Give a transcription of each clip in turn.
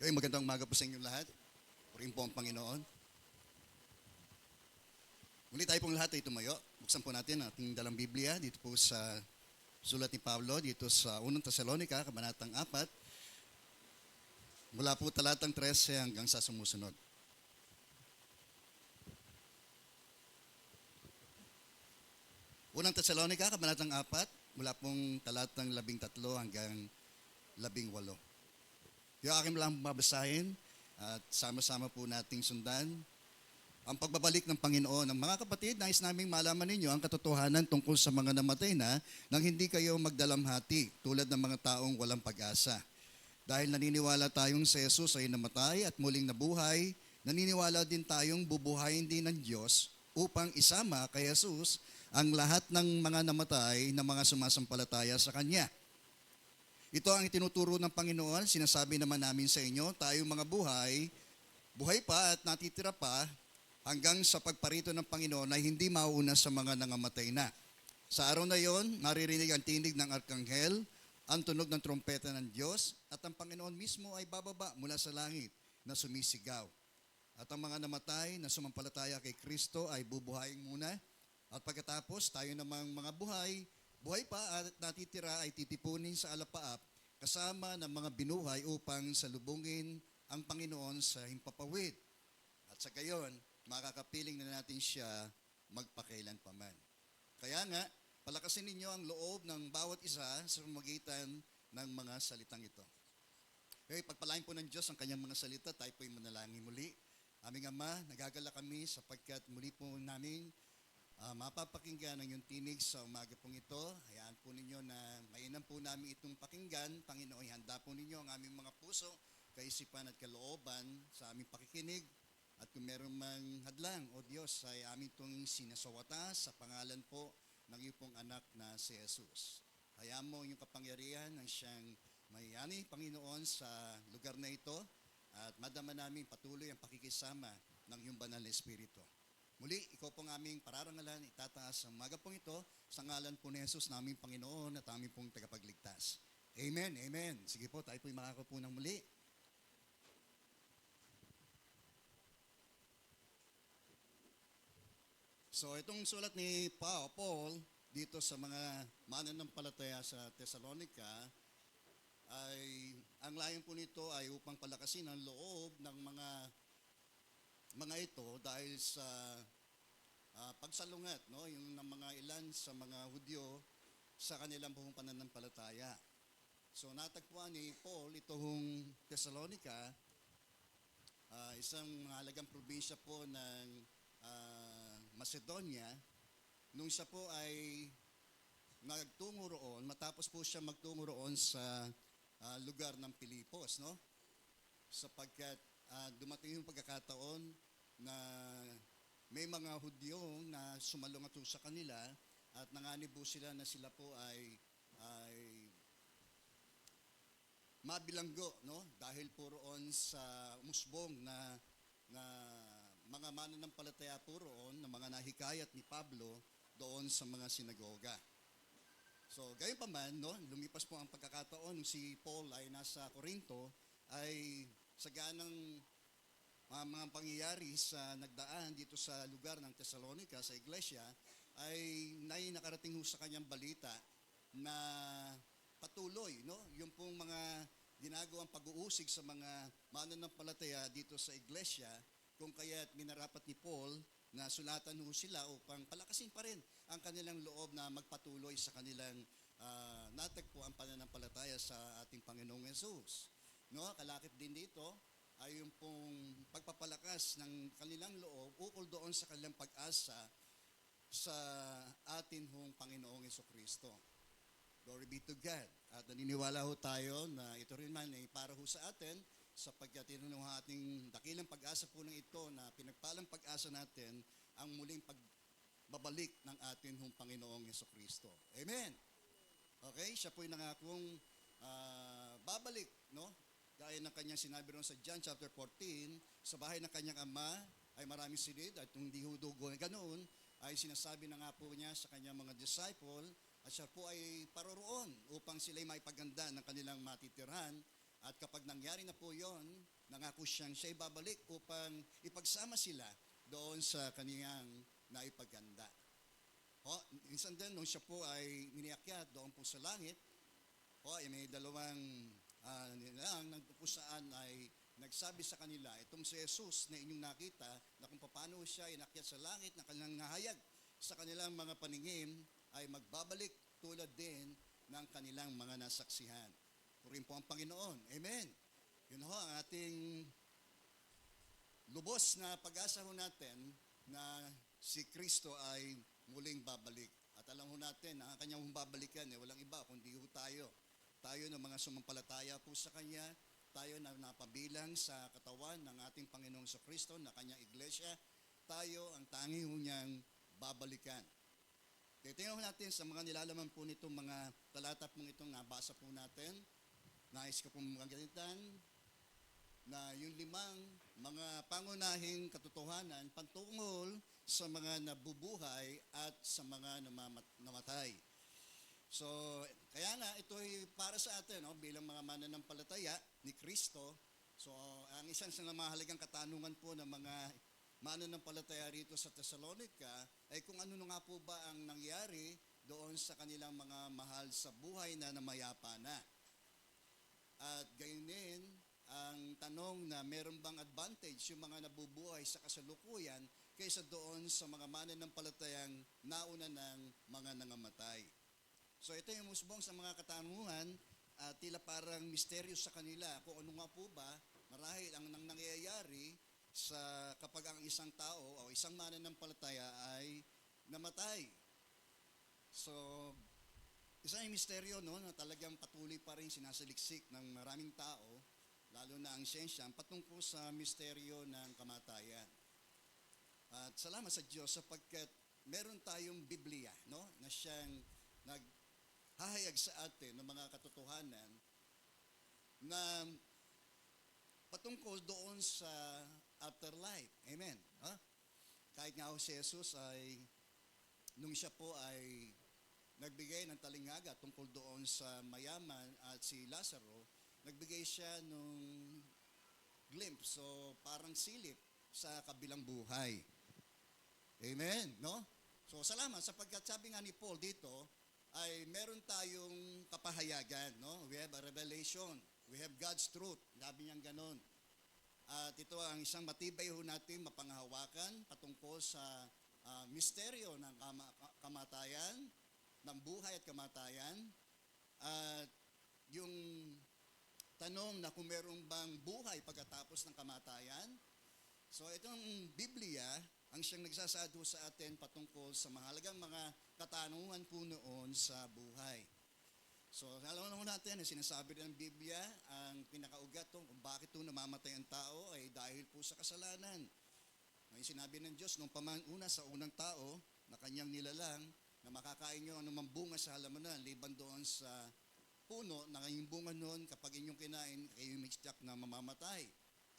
Okay, magandang umaga po sa inyong lahat. Purihin po ang Panginoon. Muli tayo pong lahat ay tumayo. Buksan po natin ang ating dalang Biblia dito po sa sulat ni Pablo dito sa 1 Tesalonica, Kabanatang 4. Mula po talatang 13 hanggang sa sumusunod. 1 Tesalonica, Kabanatang 4, mula pong talatang 13 hanggang 18. Yung aking lang babasahin at sama-sama po nating sundan ang pagbabalik ng Panginoon. Ang mga kapatid, nais naming malaman ninyo ang katotohanan tungkol sa mga namatay na nang hindi kayo magdalamhati tulad ng mga taong walang pag-asa. Dahil naniniwala tayong si Jesus ay namatay at muling nabuhay, naniniwala din tayong bubuhayin din ng Diyos upang isama kay Jesus ang lahat ng mga namatay na mga sumasampalataya sa Kanya. Ito ang itinuturo ng Panginoon, sinasabi naman namin sa inyo, tayong mga buhay pa at natitira pa hanggang sa pagparito ng Panginoon ay hindi mauuna sa mga nangamatay na. Sa araw na yon, maririnig ang tinig ng arkanghel, ang tunog ng trompeta ng Diyos, at ang Panginoon mismo ay bababa mula sa langit na sumisigaw. At ang mga namatay na sumampalataya kay Kristo ay bubuhayin muna, at pagkatapos tayo namang mga buhay pa at natitira ay titipunin sa alapaap kasama ng mga binuhay upang salubungin ang Panginoon sa himpapawid. At sa gayon, makakapiling na natin siya magpakailanpaman. Kaya nga, palakasin ninyo ang loob ng bawat isa sa pamamagitan ng mga salitang ito. Okay, pagpalain po ng Diyos ang kanyang mga salita, tayo po'y manalangin muli. Aming Ama, nagagala kami sapagkat muli po namin mapapakinggan ang iyong tinig sa umaga pong ito. Hayaan po ninyo na mainam po namin itong pakinggan. Panginoon, handa po ninyo ang aming mga puso, kaisipan at kalooban sa aming pakikinig. At kung meron mang hadlang, O Diyos, ay aming itong sinasawata sa pangalan po ng iyong pong anak na si Jesus. Hayaan mo yung kapangyarihan ng siyang mayani, Panginoon, sa lugar na ito at madama namin patuloy ang pakikisama ng iyong banal na Espiritu. Muli, ikaw pong aming pararangalan, itataas ang umaga pong ito sa ngalan po ni Jesus naming Panginoon at aming pong tagapagligtas. Amen, amen. Sige po, tayo po'y makakaupo ng muli. So, itong sulat ni Paul dito sa mga mananampalataya sa Thessalonica ay ang layon po nito ay upang palakasin ang loob ng mga ito dahil sa pagsalungat, no, yung ng mga ilan sa mga Hudyo sa kanilang buong pananampalataya. So natagpuan ni Paul itong Thessalonica, isang mahalagang probinsya po ng Macedonia, nung siya po ay nagtungo roon, matapos po siya magtungo roon sa lugar ng Pilipos, no? Sapagkat dumating yung pagkakataon na may mga Hudyo na sumalungat sa kanila at nanganib po sila na sila po ay mabilanggo, no? Dahil po roon sa umusbong na mga mananampalataya po roon, na mga nahikayat ni Pablo doon sa mga sinagoga. So, gayon pa man, no, lumipas po ang pagkakataon nung si Paul ay nasa Corinto, ay saganang mga pangyayari sa nagdaan dito sa lugar ng Thessalonica, sa iglesia, ay nakarating ho sa kanyang balita na patuloy, no, yung pong mga ginagawang pag-uusig sa mga mananampalataya dito sa iglesia, kung kaya't minarapat ni Paul na sulatan ho sila upang palakasin pa rin ang kanilang loob na magpatuloy sa kanilang natagpuan pananampalataya sa ating Panginoong Yesus. No, kalakip din dito ay yung pong pagpapalakas ng kanilang loob ukol doon sa kanilang pag-asa sa atin hong Panginoong Jesucristo. Glory be to God. At naniniwala ho tayo na ito rin man ay para ho sa atin sapagkat ito ang ating dakilang pag-asa po ng ito na pinagpalang pag-asa natin ang muling pagbabalik ng atin hong Panginoong Jesucristo. Amen. Okay, siya po yung nangakong babalik, no? Gaya ng kanyang sinabi ron sa John chapter 14, sa bahay ng kanyang ama ay maraming silid at kung di hudugo ganoon, ay sinasabi na nga po niya sa kanyang mga disciple at siya po ay paroroon upang sila'y maipaganda ng kanilang matitirhan At kapag nangyari na po yon, nangako siya'y babalik upang ipagsama sila doon sa kaniyang naipaganda. Minsan din, nung siya po ay iniakyat doon po sa langit, may dalawang nilang kung saan ay nagsabi sa kanila, itong si Jesus na inyong nakita, na kung paano siya inakyat sa langit, na kanilang nahayag sa kanilang mga paningin, ay magbabalik tulad din ng kanilang mga nasaksihan. Purin po ang Panginoon. Amen. Yun ho ang ating lubos na pag-asa ho natin na si Kristo ay muling babalik. At alam ho natin na ang kanyang babalikan walang iba kundi ho tayo. Tayo ng mga sumampalataya po sa Kanya, tayo na napabilang sa katawan ng ating Panginoong sa Kristo na Kanyang iglesia, tayo ang tangi ho niyang babalikan. Titingnan natin sa mga nilalaman po nitong mga talata pong itong nabasa po natin. Nais ko pong magalitan na yung 5 mga pangunahing katotohanan patungkol sa mga nabubuhay at sa mga namatay. So, kaya nga ito ay para sa atin bilang mga mananampalataya ni Kristo. So, ang isang sa mahalagang katanungan po ng mga mananampalataya rito sa Thessalonica ay kung ano nga po ba ang nangyari doon sa kanilang mga mahal sa buhay na namayapa na. At gayon din, ang tanong na meron bang advantage yung mga nabubuhay sa kasalukuyan kaysa doon sa mga mananampalatayang nauna ng mga nangamatay. So ito yung musbong sa mga katanungan, tila parang misteryo sa kanila kung ano nga po ba marahil ang nangyayari sa kapag ang isang tao o isang mananampalataya ay namatay. So, isang misteryo na talagang patuloy pa rin sinasaliksik ng maraming tao, lalo na ang siyensya, patungkol sa misteryo ng kamatayan. At salamat sa Diyos sapagkat meron tayong Biblia na siyang naghahayag sa atin ng mga katotohanan na patungkol doon sa afterlife. Amen. Kahit nga si Jesus ay, nung siya po ay nagbigay ng talingaga tungkol doon sa mayaman at si Lazaro, nagbigay siya nung glimpse, so parang silip sa kabilang buhay. Amen, no? So salamat sapagkat sabi nga ni Paul dito, ay meron tayong kapahayagan, no? We have a revelation. We have God's truth. Sabi niyang ganon. At ito ang isang matibay ho natin mapanghawakan patungkol sa misteryo ng kamatayan, ng buhay at kamatayan, at yung tanong na kung meron bang buhay pagkatapos ng kamatayan. So itong Biblia ang siyang nagsasaad sa atin patungkol sa mahalagang mga katanungan po noon sa buhay. So alam natin na sinasabi rin ng Biblia, ang pinakaugat kung bakit namamatay ang tao ay dahil po sa kasalanan. May sinabi ng Diyos nung una sa unang tao na kanyang nilalang na makakain nyo anumang bunga sa halamanan liban doon sa puno na kayong bunga noon kapag inyong kinain, kayo may tiyak na mamamatay.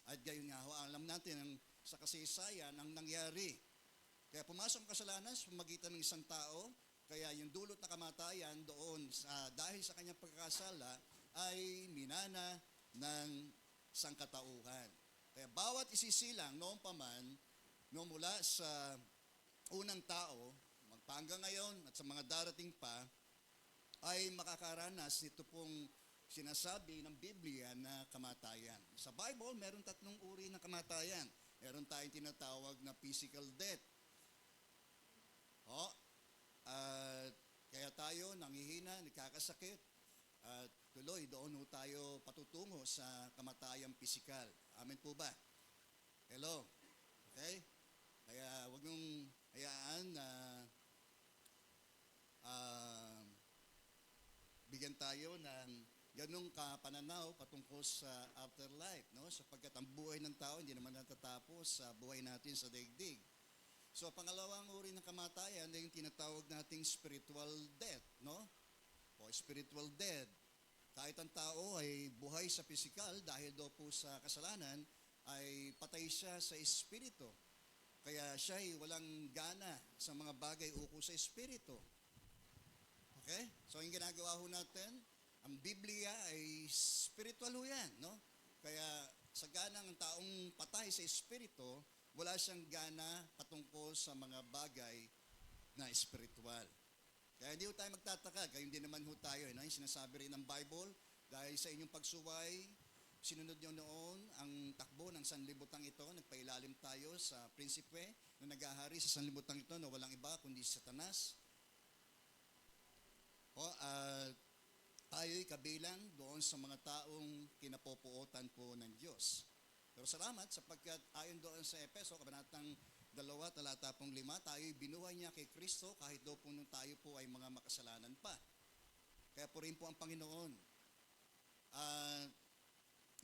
At gayon nga ho, alam natin sa kasaysayan ang nangyari. Kaya pumasok ang kasalanan sa pamagitan ng isang tao, kaya yung dulot na kamatayan doon dahil sa kanyang pagkakasala ay minana ng sangkatauhan. Kaya bawat isisilang noong paman, mula sa unang tao, hanggang ngayon at sa mga darating pa, ay makakaranas nito pong sinasabi ng Biblia na kamatayan. Sa Bible, meron 3 uri ng kamatayan. Meron tayong tinatawag na physical death. At kaya tayo nangihina, nagkakasakit, at tuloy doon tayo patutungo sa kamatayang pisikal. Amen po ba? Hello? Okay? Kaya huwag niyong hayaan na bigyan tayo ng ganung kapananaw patungkol sa afterlife, no? Sapagkat ang buhay ng tao hindi naman natatapos sa buhay natin sa daigdig. So pangalawang uri ng kamatayan ay yung tinatawag nating spiritual death, no? O spiritual death. Kahit ang tao ay buhay sa pisikal dahil daw po sa kasalanan, ay patay siya sa espiritu. Kaya siya ay walang gana sa mga bagay ukol sa espiritu. Okay? So yung ginagawa ho natin, Ang Biblia ay spiritual ho yan, no? Kaya sa ganang ang taong patay sa espiritu, wala siyang gana patungkol sa mga bagay na espiritual. Kaya hindi ho tayo magtataka, gayon din naman ho tayo. No? Yung sinasabi rin ng Bible, dahil sa inyong pagsuway, sinunod nyo noon ang takbo ng sanlibutang ito, nagpailalim tayo sa prinsipe na naghahari sa sanlibutang ito na walang iba kundi Satanas. Tayo'y kabilang doon sa mga taong kinapopuotan po ng Diyos. Pero salamat sapagkat ayon doon sa Epeso, kabanatang 2, talata 5, tayo'y binuhay niya kay Kristo kahit daw po nung tayo po ay mga makasalanan pa. Kaya po rin po ang Panginoon.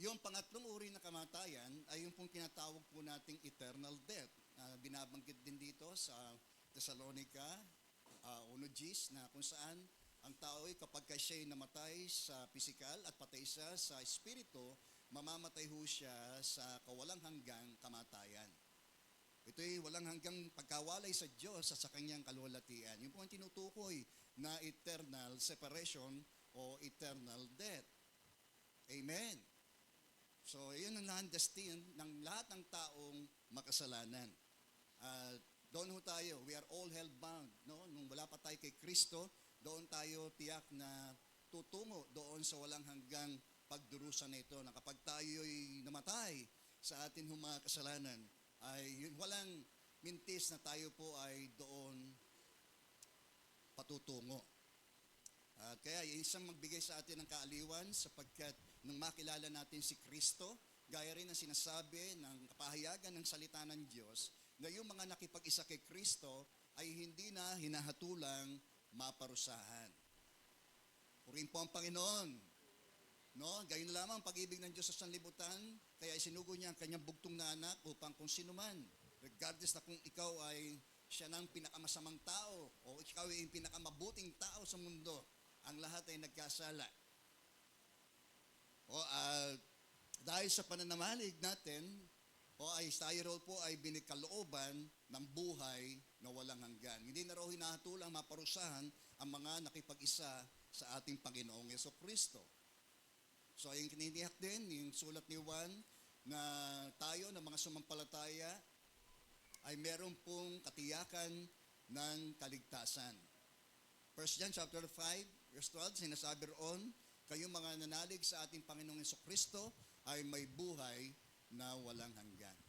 Yung pangatlong uri ng kamatayan ay yung pong tinatawag po nating eternal death. Binabanggit din dito sa Thessalonica 1:10 na kung saan ang tao ay kapag siya'y namatay sa pisikal at patay siya sa espiritu, mamamatay ho siya sa kawalang hanggang kamatayan. Ito'y walang hanggang pagkawalay sa Diyos at sa kanyang kaluwalhatian. Yung po ang tinutukoy na eternal separation o eternal death. Amen. So, yun ang landestin ng lahat ng taong makasalanan. Doon ho tayo, we are all hell-bound. No? Nung wala pa tayo kay Kristo, doon tayo tiyak na tutungo doon sa walang hanggang pagdurusa na ito, na kapag tayo'y namatay sa atin mga kasalanan, ay walang mintis na tayo po ay doon patutungo. Kaya isang magbigay sa atin ng kaaliwan sapagkat nung makilala natin si Kristo, gaya rin ang sinasabi ng kapahayagan ng salita ng Diyos, na yung mga nakipag-isa kay Kristo ay hindi na hinahatulang maparusahan. Purihin po ang Panginoon. No? Gayon lamang ang pag-ibig ng Diyos sa sanlibutan, kaya isinugo niya ang kanyang bugtong na anak upang kung sino man, regardless na kung ikaw ay siya ng pinakamasamang tao o ikaw ay yung pinakamabuting tao sa mundo, ang lahat ay nagkasala. Dahil sa pananamalig natin, ay tayo raw po ay binikalooban ng buhay na walang hanggan. Hindi na raw hinahatulang maparusahan ang mga nakipag-isa sa ating Panginoong Jesucristo. So, yung kininiyak din, yung sulat ni Juan, na tayo na mga sumampalataya ay meron pong katiyakan ng kaligtasan. 1 John chapter 5, verse 12, sinasabi roon, kayong mga nanalig sa ating Panginoong Jesucristo ay may buhay na walang hanggan.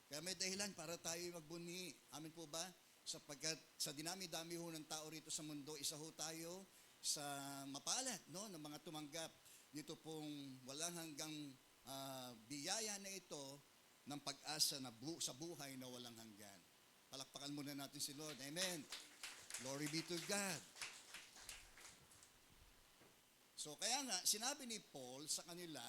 Kaya may dahilan para tayo magbunyi. Amin po ba? Sapagkat sa dinami-dami ho ng tao rito sa mundo, isa ho tayo sa mapalad, no, ng mga tumanggap dito pong walang hanggang biyaya na ito ng pag-asa na sa buhay na walang hanggan. Palakpakan muna natin si Lord. Amen. Glory be to God. So kaya nga, sinabi ni Paul sa kanila,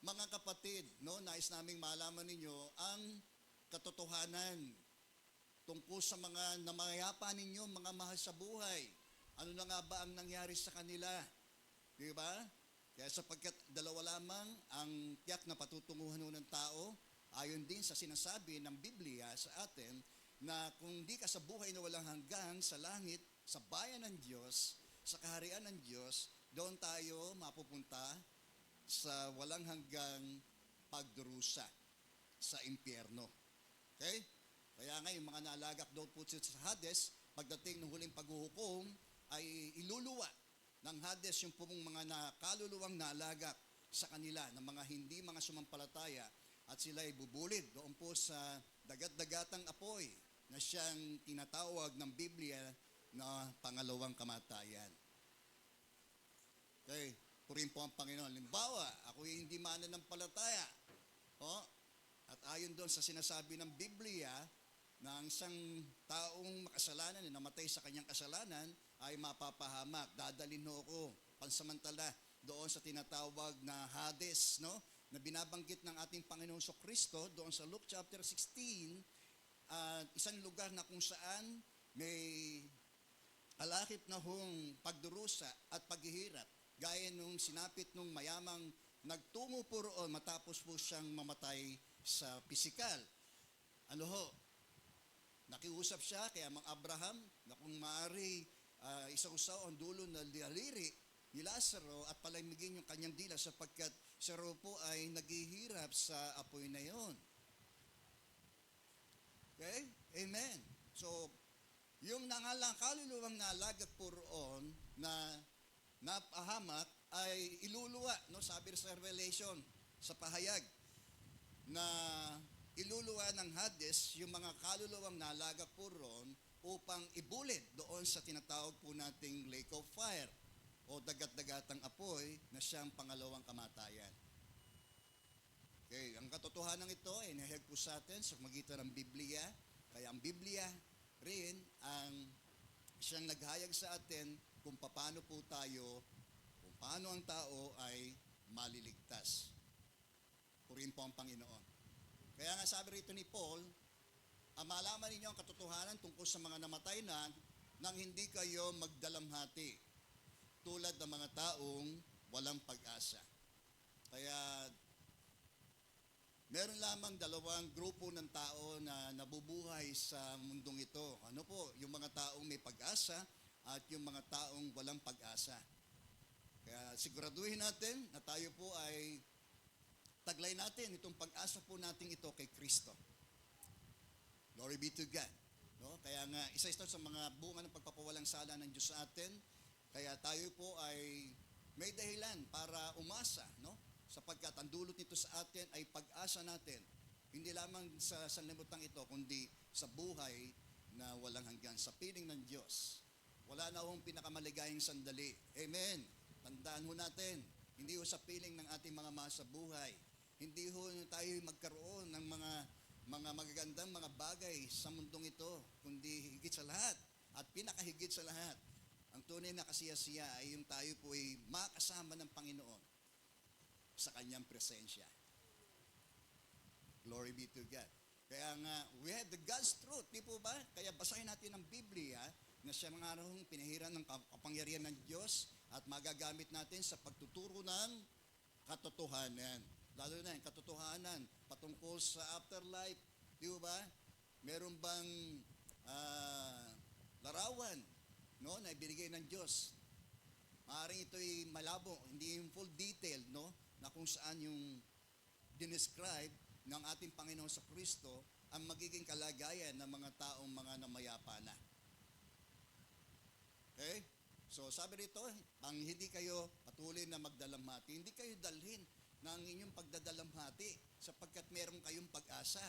mga kapatid, no, nais naming malaman ninyo ang katotohanan tungkol sa mga namayapa ninyo, mga mahal sa buhay. Ano na nga ba ang nangyari sa kanila? Di ba? Kaya sapagkat dalawa lamang ang tiyak na patutunguhan ng tao, ayon din sa sinasabi ng Biblia sa atin, na kung di ka sa buhay na walang hanggan sa langit, sa bayan ng Diyos, sa kaharian ng Diyos, doon tayo mapupunta sa walang hanggang pagdurusa sa impyerno. Okay? Kaya nga yung mga nalagak doon po sa Hades, pagdating ng huling paghuhukom, ay iluluwa ng Hades yung pong mga kaluluwang nalagak sa kanila, ng mga hindi mga sumampalataya, at sila ay bubulid doon po sa dagat-dagatang apoy na siyang tinatawag ng Biblia na pangalawang kamatayan. Okay? Purihin po ang Panginoon. Limbawa, ako hindi mananampalataya. At ayon doon sa sinasabi ng Biblia, na ang isang taong makasalanan na namatay sa kanyang kasalanan ay mapapahamak. Dadalhin ho ako pansamantala doon sa tinatawag na Hades, no? Na binabanggit ng ating Panginoong Kristo doon sa Luke chapter 16, isang lugar na kung saan may alakip na hong pagdurusa at paghihirap. Gaya nung sinapit nung mayamang nagtungo po roon matapos po siyang mamatay sa pisikal. Ano ho? Nakiusap siya kay Amang Abraham na kung maaari isausaw ang dulo na daliri ni Lazaro at palamigin yung kanyang dila sapagkat siya raw po ay naghihirap sa apoy na yon. Okay? Amen. So, yung kaluluwang nalagak po roon na napahamak ay iluluwa, no? Sabi sa Revelation, sa pahayag, na iluluwa ng Hades yung mga kaluluwang nalagak po roon upang ibulid doon sa tinatawag po nating lake of fire o dagat-dagatang apoy na siyang pangalawang kamatayan. Okay, ang katotohanan ito ay nahayag po sa atin sa magitan ng Biblia. Kaya ang Biblia rin ang siyang naghayag sa atin kung paano po tayo, kung paano ang tao ay maliligtas. Purihin po ang Panginoon. Kaya nga sabi rito ni Paul, malaman ninyo ang katotohanan tungkol sa mga namatay na nang hindi kayo magdalamhati tulad ng mga taong walang pag-asa. Kaya meron lamang dalawang grupo ng tao na nabubuhay sa mundong ito. Ano po? Yung mga taong may pag-asa at yung mga taong walang pag-asa. Kaya siguraduhin natin na tayo po ay taglay natin itong pag-asa po natin ito kay Kristo. Glory be to God. No? Kaya nga, isa ito sa mga bunga ng pagpapawalang sala ng Diyos sa atin. Kaya tayo po ay may dahilan para umasa, no? Sapagkat ang dulot nito sa atin ay pag-asa natin. Hindi lamang sa sanlibutan ito, kundi sa buhay na walang hanggan, sa piling ng Diyos. Wala na hong pinakamaligayang sandali. Amen. Tandaan ho natin, hindi ho sa piling ng ating mga mahal sa buhay. Hindi ho tayo magkaroon ng mga magagandang mga bagay sa mundong ito, kundi higit sa lahat at pinakahigit sa lahat. Ang tunay na kasiyasiya ay yung tayo po ay makasama ng Panginoon sa kanyang presensya. Glory be to God. Kaya nga, we have the God's truth, di po ba? Kaya basahin natin ang Biblia na siya mga arahong pinahiran ng kapangyarihan ng Diyos at magagamit natin sa pagtuturo ng katotohanan. Lalo na yung katotohanan patungkol sa afterlife, di ba? Meron bang larawan, no, na ibinigay ng Diyos? Maaaring ito'y malabo, hindi yung full detail, no, na kung saan yung dinescribe ng ating Panginoon sa Kristo ang magiging kalagayan ng mga taong mga namayapa na. Okay? So sabi rito, pang hindi kayo patuloy na magdalamhati, hindi kayo dalhin ng inyong pagdadalamhati sapagkat meron kayong pag-asa.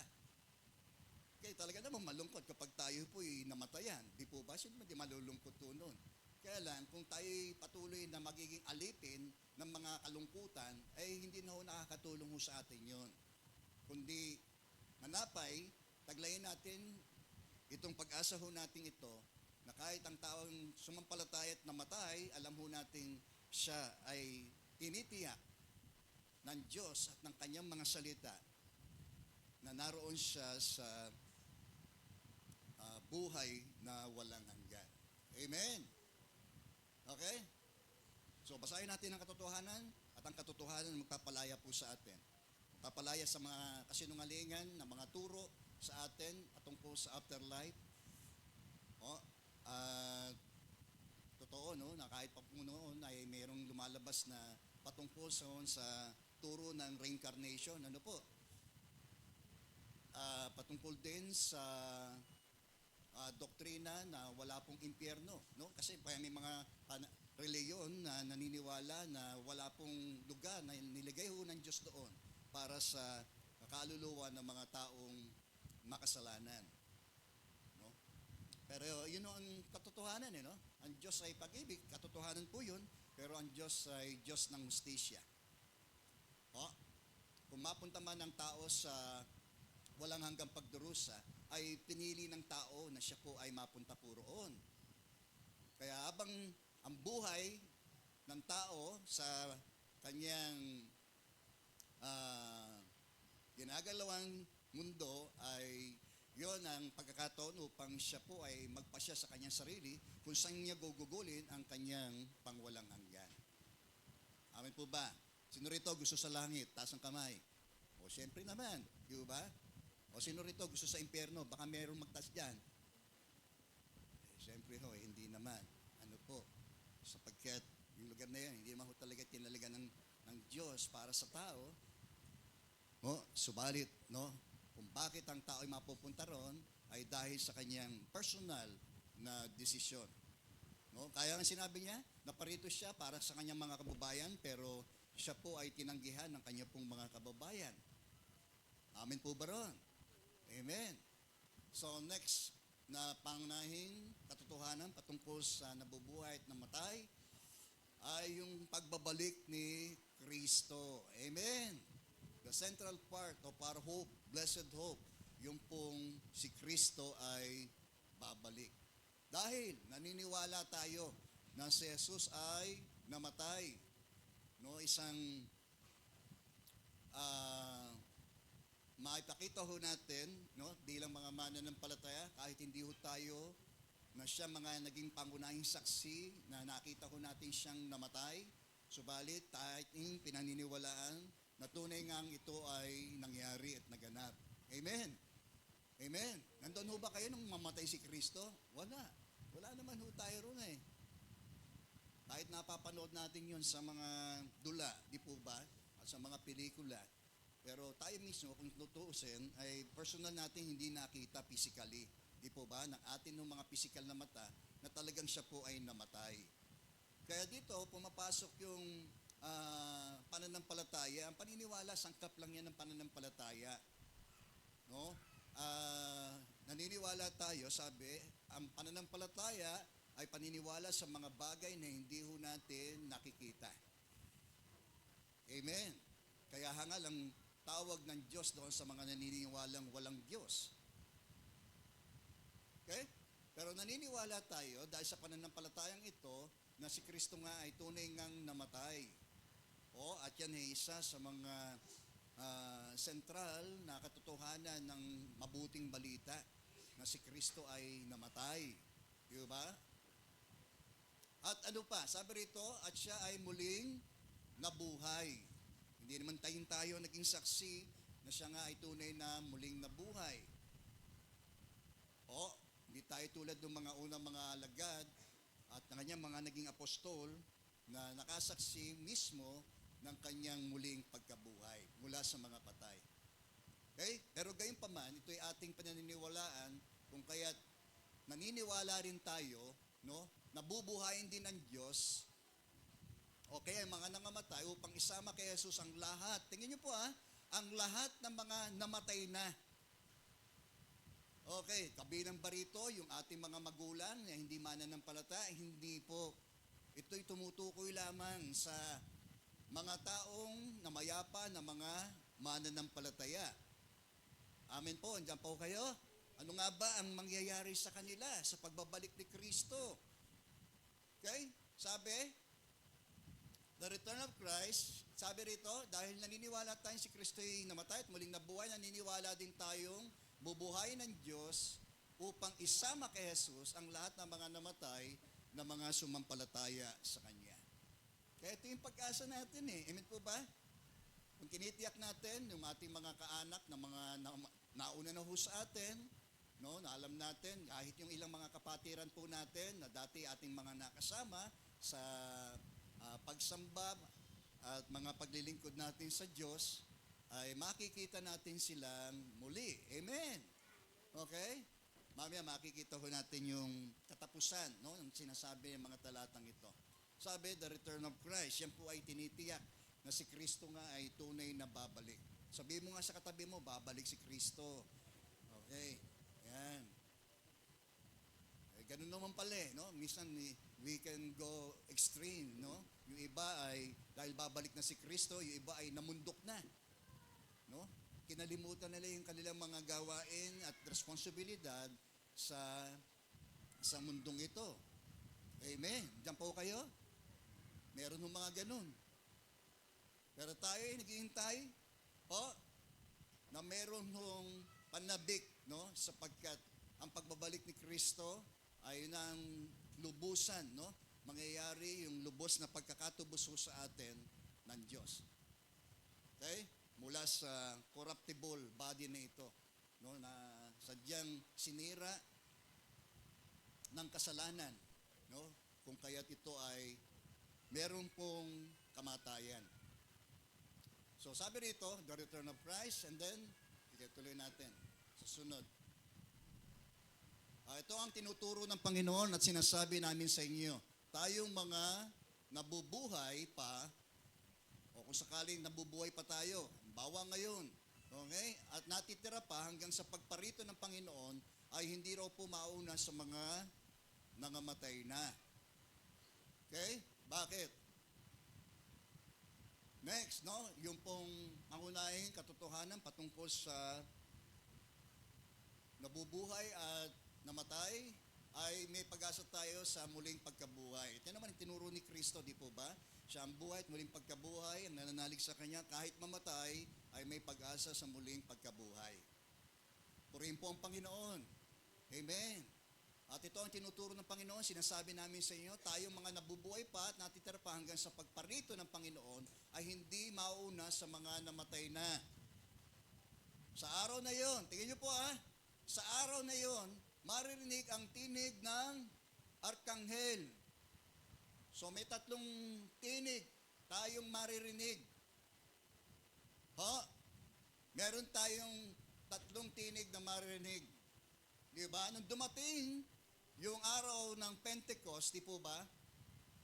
Okay, talaga naman malungkot kapag tayo po'y namatayan. Di po ba? Sino di malulungkot po nun? Kaya lang, kung tayo'y patuloy na magiging alipin ng mga kalungkutan, ay hindi na ho nakakatulong ho sa atin yon. Kundi, manapay, taglayin natin itong pag-asa ho natin ito, na kahit ang taong sumampalataya at namatay, alam ho natin siya ay tinitiyak ng Diyos at ng kanyang mga salita na naroon siya sa buhay na walang hanggan. Amen. Okay? So, basahin natin ang katotohanan at ang katotohanan magpapalaya po sa atin. Magpapalaya sa mga kasinungalingan na mga turo sa atin at tungkol sa afterlife. Totoo, no, na kahit pa po noon ay mayroong lumalabas na patungkol sa turo ng reincarnation. Ano po? Patungkol din sa doktrina na wala pong impyerno, no? Kasi may mga reliyon na naniniwala na wala pong lugar na niligay ho ng Diyos doon para sa kaluluwa ng mga taong makasalanan, no? Pero yun ang katotohanan, no? Ang Diyos ay pag-ibig, katotohanan po yun, pero ang Diyos ay Diyos ng hustisya. Kung mapunta man ng tao sa walang hanggang pagdurusa, ay pinili ng tao na siya po ay mapunta po roon. Kaya habang ang buhay ng tao sa kanyang ginagalawang mundo ay yon ang pagkakataon upang siya po ay magpasya sa kanyang sarili kung saan niya gugugulin ang kanyang pangwalang hanggan. Amen po ba? Sino rito gusto sa langit? Taas ang kamay. O siyempre naman, di ba? O sino rito gusto sa impyerno? Baka mayroong magtas dyan. Siyempre ho, hindi naman. Ano po? Sapagkat Yung lugar na yan, hindi naman ho talaga tinalaga ng Diyos para sa tao. No? Subalit, no? Kung bakit ang tao ay mapupunta ron, ay dahil sa kanyang personal na desisyon. No? Kaya nga sinabi niya, naparito siya para sa kanyang mga kababayan, pero siya po ay tinanggihan ng kanyang pong mga kababayan. Amen po ba ron? Amen. So next na pangunahing katotohanan patungkol sa nabubuhay at namatay ay yung pagbabalik ni Kristo. Amen. The central part of our hope, blessed hope, yung pong si Kristo ay babalik. Dahil naniniwala tayo na si Jesus ay namatay. No, isang maipakita ho natin, no, bilang mga mananampalataya, kahit hindi ho tayo na siya mga naging pangunahing saksi na nakita ho natin siyang namatay, subalit kahit yung pinaniniwalaan na tunay ngang ito ay nangyari at naganap. Amen. Amen. Nandun ho ba kayo nung mamatay si Kristo? Wala. Wala naman ho tayo ron eh. Kahit napapanood natin yun sa mga dula, di po ba? At sa mga pelikula. Pero tayo mismo, kung tutuusin, ay personal natin hindi nakita physically. Di po ba? Ng atin ng mga physical na mata na talagang siya po ay namatay. Kaya dito, pumapasok yung pananampalataya. Ang paniniwala, sangkap lang yan ng pananampalataya. No? Naniniwala tayo, sabi, ang pananampalataya ay paniniwala sa mga bagay na hindi ho natin nakikita. Amen. Kaya hangal ang tawag ng Diyos doon sa mga naniniwalang walang Diyos. Okay? Pero naniniwala tayo dahil sa pananampalatayang ito na si Kristo nga ay tunay ngang namatay. At yan ay isa sa mga sentral na katotohanan ng mabuting balita na si Kristo ay namatay. Di ba? At ano pa? Sabi rito, at siya ay muling nabuhay. Hindi naman tayo naging saksi na siya nga ay tunay na muling nabuhay. Hindi tayo tulad ng mga unang mga alagad at ng kanyang mga naging apostol na nakasaksi mismo ng kanyang muling pagkabuhay mula sa mga patay. Okay? Pero gayon pa man, ito'y ating pananiniwalaan kung kaya't naniniwala rin tayo, no, nabubuhayin din ng Diyos o kaya mga nangamatay upang isama kay Jesus ang lahat. Tingnan niyo po ang lahat ng mga namatay na. Okay, kabilang ba rito yung ating mga magulang na hindi mananampalataya? Hindi po. Ito'y tumutukoy lamang sa mga taong namayapa na mga mananampalataya. Amen po, andyan po kayo. Ano nga ba ang mangyayari sa kanila sa pagbabalik ni Kristo? Okay, sabi, the return of Christ, sabi rito, dahil naniniwala tayong si Kristo'y namatay at muling nabuhay, naniniwala din tayong bubuhayin ng Diyos upang isama kay Jesus ang lahat ng mga namatay na mga sumampalataya sa Kanya. Kaya ito yung pag-asa natin eh. Amen po ba? Kung kinitiyak natin yung ating mga kaanak na mga nauna na ho sa atin, no, na alam natin, kahit yung ilang mga kapatiran po natin na dati ating mga nakasama sa pagsamba at mga paglilingkod natin sa Diyos, ay makikita natin silang muli. Amen. Okay? Mamaya makikita ho natin yung katapusan, no, ng sinasabi ng mga talatang ito. Sabi, the return of Christ, yan po ay tinitiyak na si Kristo nga ay tunay na babalik. Sabihin mo nga sa katabi mo, babalik si Kristo. Okay? Yan. Ganun naman pala no? Minsan we can go extreme, no? Yung iba ay, dahil babalik na si Kristo, yung iba ay namundok na. No? Kinalimutan nila yung kanilang mga gawain at responsibilidad sa mundong ito. Amen. Diyan po kayo? Meron ng mga ganun. Pero tayo ay naghihintay na meron ng panabik, no? Sapagkat ang pagbabalik ni Kristo ay nang lubusan, no? Mangyayari yung lubos na pagkakatubos sa atin ng Diyos. Okay? Mula sa corruptible body na ito, no, na sadyang sinira ng kasalanan, no, kung kaya't ito ay meron pong kamatayan. So sabi rito, the return of Christ, and then, ituloy natin. Susunod. Ito ang tinuturo ng Panginoon at sinasabi namin sa inyo. Tayong mga nabubuhay pa, o kung sakaling nabubuhay pa tayo, bawa ngayon, okay? At natitira pa hanggang sa pagparito ng Panginoon, ay hindi raw po mauna sa mga nangamatay na. Okay? Bakit? Next, no? Yung pong pangunahing katotohanan patungkol sa nabubuhay at namatay ay may pag-asa tayo sa muling pagkabuhay. Ito naman ang tinuro ni Kristo, di po ba? Siya ang buhay at muling pagkabuhay, ang nananalig sa Kanya, kahit mamatay, ay may pag-asa sa muling pagkabuhay. Purihin po ang Panginoon. Amen. At ito ang tinuturo ng Panginoon, sinasabi namin sa inyo, tayong mga nabubuhay pa at natitira pa hanggang sa pagparito ng Panginoon ay hindi mauna sa mga namatay na. Sa araw na yon, tingnan niyo po sa araw na yon, maririnig ang tinig ng arkanghel. So may tatlong tinig tayong maririnig. Meron tayong tatlong tinig na maririnig. Di ba? Nung dumating yung araw ng Pentecost, di po ba?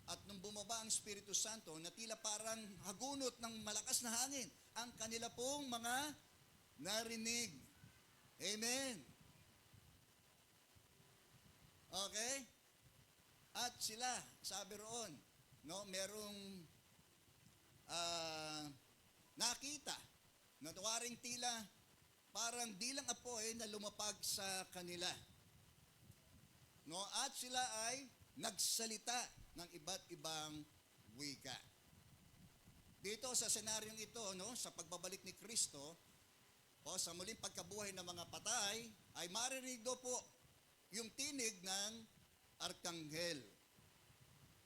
At nung bumaba ang Espiritu Santo, na tila parang hagunot ng malakas na hangin, ang kanila pong mga narinig. Amen. Okay? At sila, sabi roon, no, merong nakita na tuwaring tila parang dilang apoy na lumapag sa kanila. No, at sila ay nagsalita ng iba't ibang wika. Dito sa senaryong ito, no, sa pagbabalik ni Kristo, sa muling pagkabuhay ng mga patay, ay maririnig do po yung tinig ng arkanghel.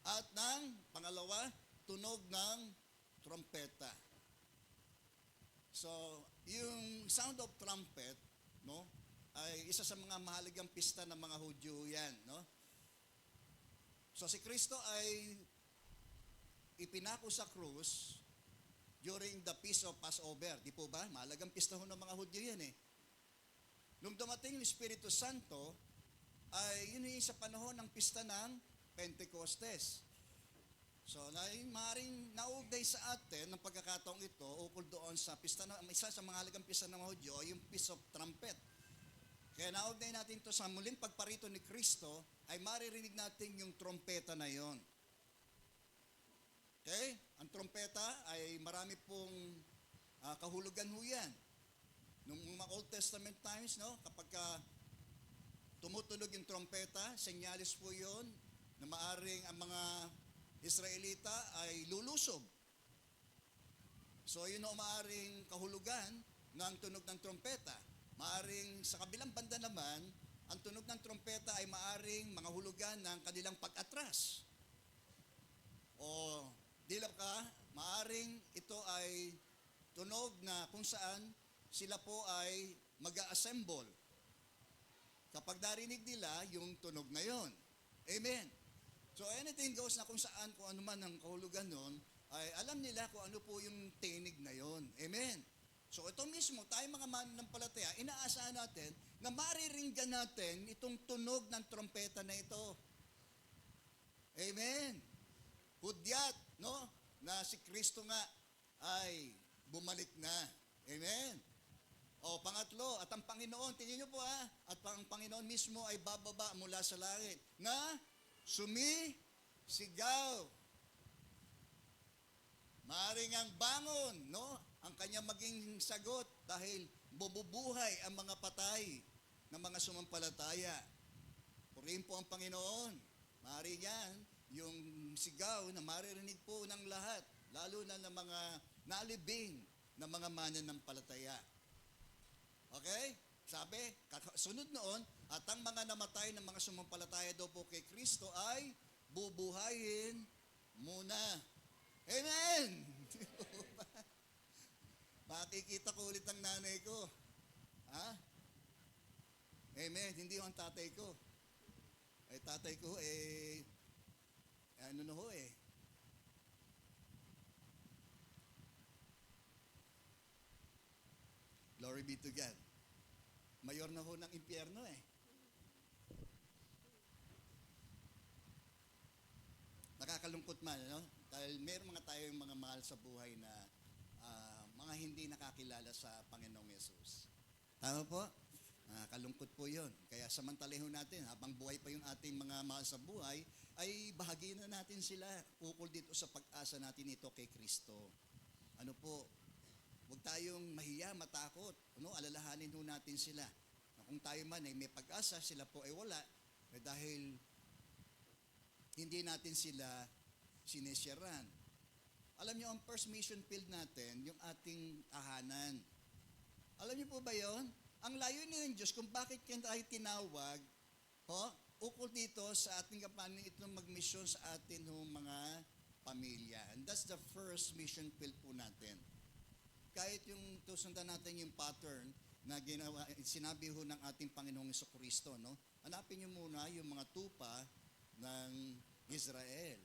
At ng pangalawa, tunog ng trompeta. So, yung sound of trumpet, no, ay isa sa mga mahalagang pista ng mga Hudyo yan, no? So, si Kristo ay ipinako sa krus during the Feast of Passover. Di po ba? Mahalagang pista ho ng mga Hudyo yan eh. Nung dumating yung Espiritu Santo, ay yun yung sa panahon ng pista ng Pentecostes. So, maaaring naugnay sa atin ng pagkakataong ito ukol doon sa pista na, isa sa mga halagang pista ng mga Hudyo, yung Feast of Trumpet. Kaya naugnay natin ito sa muling pagparito ni Kristo, ay maririnig natin yung trompeta na yon. Okay? Ang trompeta ay marami pong kahulugan ho yan. Nung mga Old Testament times, no, kapag tumutunog yung trompeta, senyalis po yon na maaring ang mga Israelita ay lulusob. So yun ang maaring kahulugan ng tunog ng trompeta. Maaring sa kabilang banda naman, ang tunog ng trompeta ay maaring mga hulugan ng kanilang pag-atras. O dilap ka, maaring ito ay tunog na kung saan sila po ay mag-a-assemble kapag narinig nila yung tunog na yon. Amen. So anything goes na kung saan, kung ano man ang kahulugan nun, ay alam nila kung ano po yung tinig na yon. Amen. So ito mismo, tayo mga mananampalataya, inaasahan natin na mariringgan natin itong tunog ng trompeta na ito. Amen. Hudyat, no? Na si Kristo nga ay bumalik na. Amen. O pangatlo, at ang Panginoon, tingnan niyo po at ang Panginoon mismo ay bababa mula sa langit na sumisigaw. Maaring ang bangon, no? Ang kanya maging sagot dahil bububuhay ang mga patay ng mga sumampalataya. Purihin po ang Panginoon. Maaring yan, yung sigaw na maririnig po ng lahat, lalo na ng mga nalibing na mga mananampalataya. Okay? Sabi, sunod noon, at ang mga namatay ng mga sumampalataya daw po kay Kristo ay bubuhayin muna. Amen! Makikita ko ulit ang nanay ko. Amen. Hindi yung tatay ko. Tatay ko, ano na ho Glory be to God. Mayor na ho ng impyerno eh. Nakakalungkot man, no? Dahil meron mga tayong mga mahal sa buhay na mga hindi nakakilala sa Panginoong Yesus. Tama po? Kalungkot po yun. Kaya samantalahin natin, habang buhay pa yung ating mga mahal sa buhay, ay bahagiin na natin sila ukol dito sa pag-asa natin ito kay Kristo. Ano po, huwag tayong mahiya, matakot. Ano, alalahanin ho natin sila. Kung tayo man ay may pag-asa, sila po ay wala. Dahil hindi natin sila sinesyaran. Alam niyo, ang first mission field natin, yung ating tahanan. Alam niyo po ba yon? Ang layunin ng Diyos kung bakit tayo tinawag, ukol dito sa ating kapanin ito magmisyon sa atin mga pamilya. And that's the first mission field po natin. Kahit yung sundan natin yung pattern na ginawa, sinabi ho ng ating Panginoong Jesucristo, no? Hanapin niyo muna yung mga tupa ng Israel.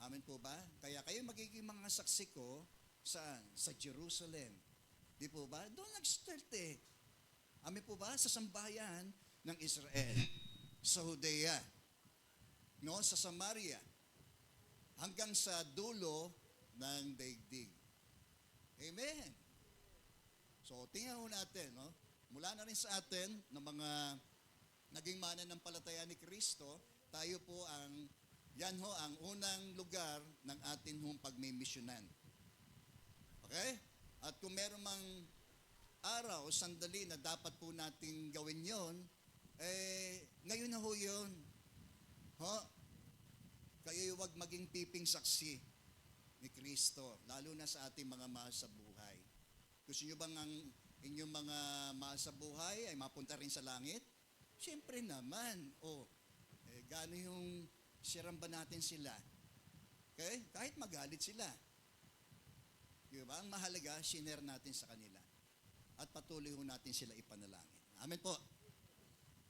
Amen po ba? Kaya kayo magiging mga saksi ko saan? Sa Jerusalem. Di po ba? Doon nag-start eh. Amen po ba? Sa sambahayan ng Israel. Sa Judea. No? Sa Samaria. Hanggang sa dulo ng daigdig. Amen. So, tingnan ho natin, no? Mula na rin sa atin ng mga naging mananampalataya ni Kristo, tayo po yan ho ang unang lugar ng atin hong pagmimisyonan. Okay? At kung meron mang araw, sandali na dapat po nating gawin yon, ngayon na ho yun. Kayo huwag maging piping saksi ni Kristo, lalo na sa ating mga mahal sa buhay. Gusto nyo bang ang inyong mga mahal sa buhay ay mapunta rin sa langit? Siyempre naman. Gaano yung siramba natin sila? Okay? Kahit magalit sila. Diba? Ang mahalaga, share natin sa kanila. At patuloy ho natin sila ipanalangin. Amen po.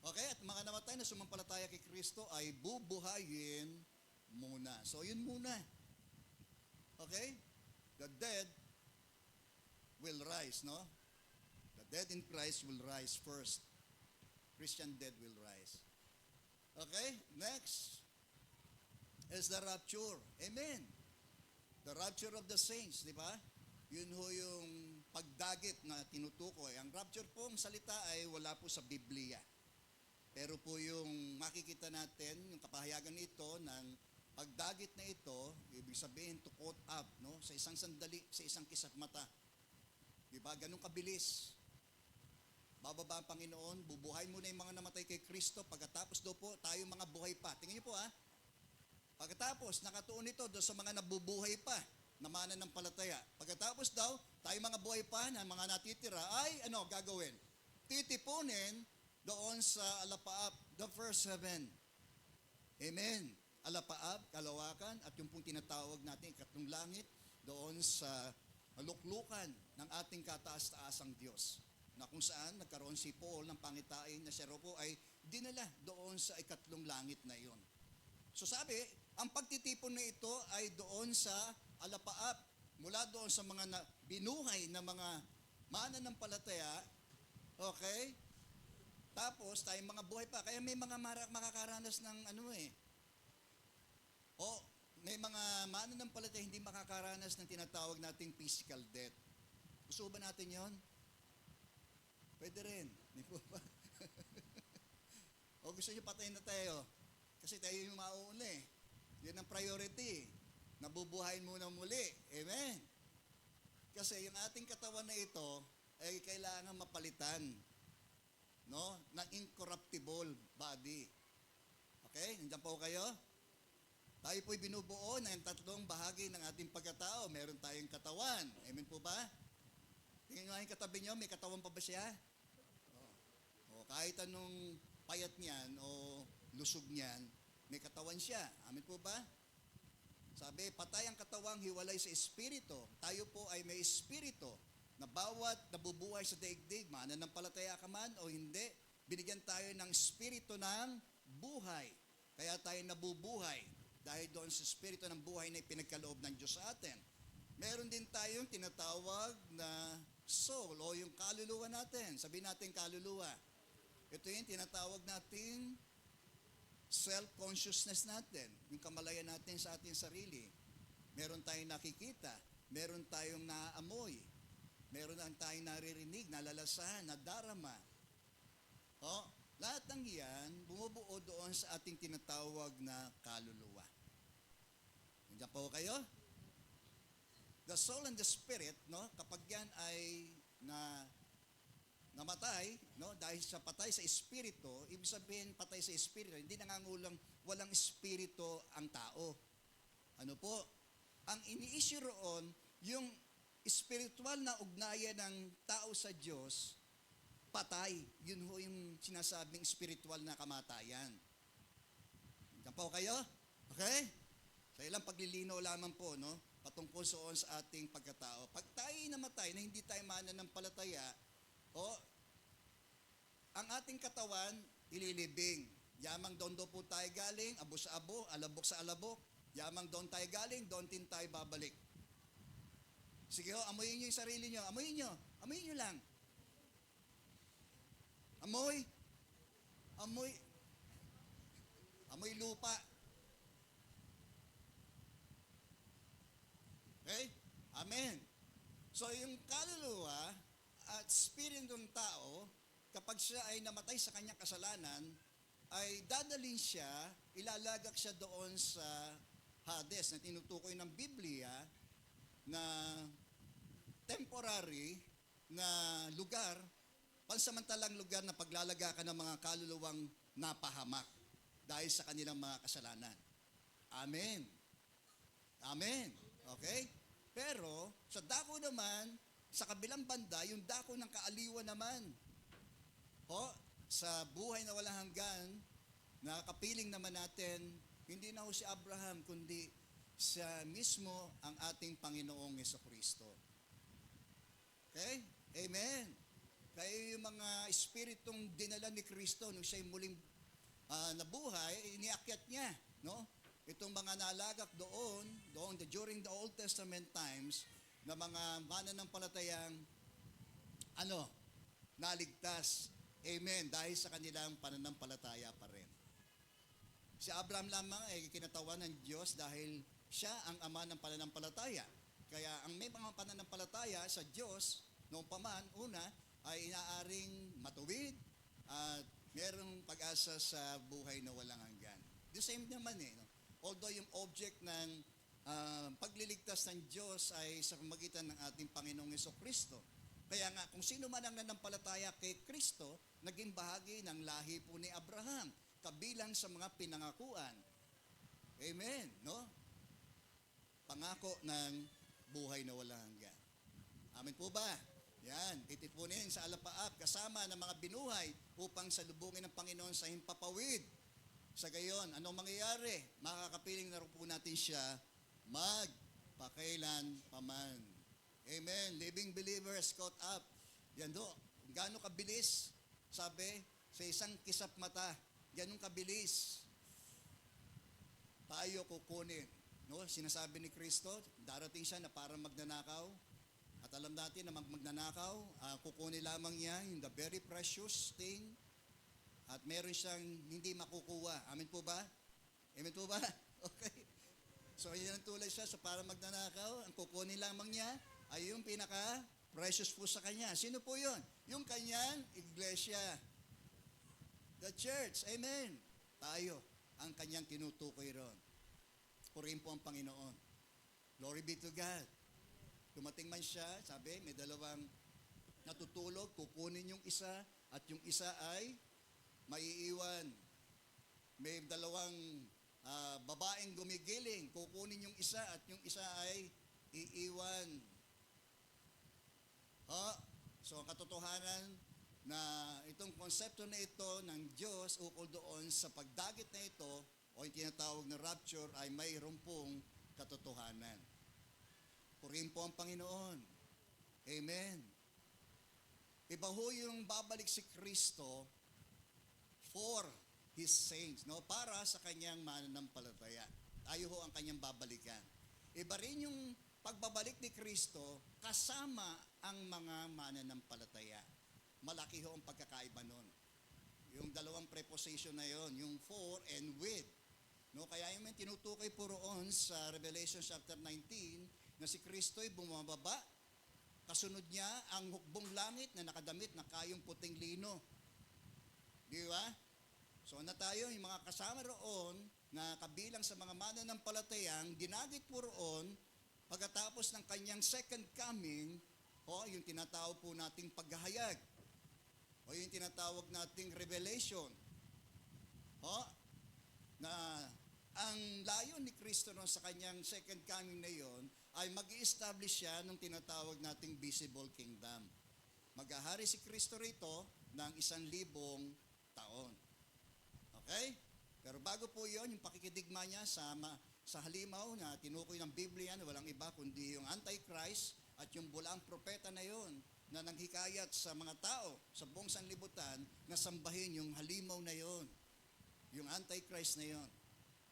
Okay? At mga namatay na sumampalataya kay Kristo ay bubuhayin muna. So, yun muna. Okay? The dead will rise, no? The dead in Christ will rise first. Christian dead will rise. Okay? Next is the rapture. Amen. The rapture of the saints, di ba? Yun ho yung pagdagit na tinutukoy. Ang rapture po, ang salita ay wala po sa Biblia. Pero po yung makikita natin, yung kapahayagan nito ng pagdagit na ito, ibig sabihin to caught up, no? Sa isang sandali, sa isang kisap mata. Di ba? Ganun kabilis. Bababa ang Panginoon, bubuhay muna yung mga namatay kay Kristo, pagkatapos daw po, tayo mga buhay pa. Tingnan niyo po Pagkatapos, nakatuon ito doon sa mga nabubuhay pa, na mananampalataya. Pagkatapos daw, tayo mga buhay pa na mga natitira, ay gagawin? Titipunin doon sa alapaap, the first heaven. Amen. Alapaap, kalawakan, at yung pong tinatawag natin, ikatlong langit, doon sa luklukan ng ating kataas-taasang Diyos. Na kung saan nagkaroon si Paul ng pangitain na siya po ay dinala doon sa ikatlong langit na iyon. So sabi, ang pagtitipon na ito ay doon sa alapaap, mula doon sa mga binuhay na mga mananampalataya, okay? Tapos, tayong mga buhay pa. Kaya may mga makakaranas ng may mga mananampalataya hindi makakaranas ng tinatawag nating physical death. Gusto ba natin yon? Pwede rin. Hindi po ba? O gusto nyo patayin na tayo? Kasi tayo yung mauuna eh. Yan ang priority. Nabubuhayin muna muli. Amen. Kasi yung ating katawan na ito ay kailangan mapalitan, no? Ng incorruptible body. Okay? Nandiyan po kayo? Tayo po'y binubuo ng tatlong bahagi ng ating pagkatao. Meron tayong katawan. Amen po ba? Tingnan nga yung katabi nyo, may katawan pa ba siya? Kahit anong payat niyan o lusog niyan, may katawan siya. Amen po ba? Sabi, patay ang katawang hiwalay sa espiritu. Tayo po ay may espiritu na bawat nabubuhay sa daigdig, mananampalataya ka man o hindi, binigyan tayo ng espiritu ng buhay. Kaya tayo nabubuhay dahil doon sa espiritu ng buhay na ipinagkaloob ng Diyos sa atin. Meron din tayong tinatawag na soul o yung kaluluwa natin. Sabihin natin kaluluwa. Ito yung tinatawag natin self-consciousness natin. Yung kamalayan natin sa ating sarili. Meron tayong nakikita. Meron tayong naaamoy. Meron tayong naririnig, nalalasahan, nadarama. O, lahat ng yan, bumubuo doon sa ating tinatawag na kaluluwa. Nandiyan po kayo? The soul and the spirit, no, kapag yan ay namatay, no, dahil sa patay sa espiritu, ibig sabihin patay sa espiritu, hindi nangangulang walang espiritu ang tao. Ano po? Ang ini-issue roon, yung spiritual na ugnayan ng tao sa Diyos, patay. Yun ho yung sinasabing spiritual na kamatayan. Diyan po kayo? Okay? Sa ilang paglilinaw lamang po, no? Patungkol sa ating pagkatao. Pag tayo namatay na hindi tayo mananampalataya, ang ating katawan, ililibing. Yamang doon po tayo galing, abo sa abo, alabok sa alabok. Yamang doon tayo galing, doon din tayo babalik. Sige ho, amuyin nyo yung sarili nyo. Amuyin nyo. Amuyin nyo lang. Amoy. Amoy. Amoy lupa. Okay? Amen. So yung kaluluwa at spirito ng tao, kapag siya ay namatay sa kanyang kasalanan, ay dadalhin siya, ilalagak siya doon sa Hades na tinutukoy ng Biblia na temporary na lugar, pansamantalang lugar na paglalagakan ng mga kaluluwang napahamak dahil sa kanilang mga kasalanan. Amen. Amen. Okay? Pero, sa dako naman, sa kabilang banda, yung dako ng kaaliwan naman, sa buhay na walang hanggan, nakakapiling naman natin, hindi na ho si Abraham, kundi siya mismo ang ating Panginoong Jesucristo. Okay? Amen. Kaya yung mga espiritong dinala ni Kristo nung siya'y muling nabuhay, iniakyat niya, no? Itong mga nalagak doon during the Old Testament times, na mga mananampalatayang naligtas. Amen. Dahil sa kanilang pananampalataya pa rin. Si Abraham lamang ay kinatawan ng Diyos dahil siya ang ama ng pananampalataya. Kaya ang may mga pananampalataya sa Diyos, noong paman, una, ay inaaring matuwid at merong pag-asa sa buhay na walang hanggan. The same naman no? Although yung object ng pagliligtas ng Diyos ay sa pamagitan ng ating Panginoong Jesucristo. Kaya nga, kung sino man ang nanampalataya kay Kristo, naging bahagi ng lahi po ni Abraham, kabilang sa mga pinangakuan. Amen, no? Pangako ng buhay na walang hanggan. Amen po ba? Yan, titipunin sa alapaap kasama ng mga binuhay upang salubungin ng Panginoon sa himpapawid. Sa gayon, anong mangyayari? Makakapiling na rin po natin siya magpakailan paman. Amen. Living believers caught up. Yan do. Gaano kabilis? Sabi, sa isang kisap mata, ganun kabilis tayo kukunin. No? Sinasabi ni Kristo, darating siya na parang magnanakaw. At alam natin na magnanakaw, kukunin lamang niya yung the very precious thing at meron siyang hindi makukuha. Amen po ba? Amen po ba? Okay. So, yan ang tulad siya. So, para magnanakaw, ang kukunin lamang niya ay yung pinaka-precious po sa kanya. Sino po yun? Yung kanyang iglesia. The church. Amen. Tayo ang kanyang tinutukoy ron. Purihin po ang Panginoon. Glory be to God. Dumating man siya, sabi, may dalawang natutulog, kukunin yung isa, at yung isa ay maiiwan. May dalawang babaeng gumigiling, kukunin yung isa, at yung isa ay iiwan. So, ang katotohanan na itong konsepto na ito ng Diyos ukol doon sa pagdagit na ito o yung tinatawag na rapture ay mayroon pong katotohanan. Purihin po ang Panginoon. Amen. Iba ho yung babalik si Kristo for His saints, no? Para sa kanyang mananampalataya. Tayo ho ang kanyang babalikan. Iba rin yung pagbabalik ni Kristo kasama ang mga mananampalataya. Malaki ho ang pagkakaiba nun. Yung dalawang preposition na yon, yung for and with. No, kaya yung may tinutukoy po roon sa Revelation chapter 19 na si Kristo'y bumababa, kasunod niya ang hukbong langit na nakadamit na kayong puting lino. Di ba? So na tayo, yung mga kasama roon na kabilang sa mga mananampalatayang ginagit po roon pagkatapos ng kanyang second coming, yung tinatawag po nating paghahayag, o yung tinatawag nating revelation, na ang layon ni Kristo noon sa kanyang second coming na yon ay mag-i-establish siya ng tinatawag nating visible kingdom. Maghahari si Kristo rito ng 1,000 taon. Okay? Pero bago po yon, yung pakikidigma niya sa halimaw na tinukoy ng Biblia na walang iba kundi yung Antichrist at yung bulaang propeta na yon na nanghikayat sa mga tao sa buong sanlibutan na sambahin yung halimaw na yon, yung Antichrist na yon,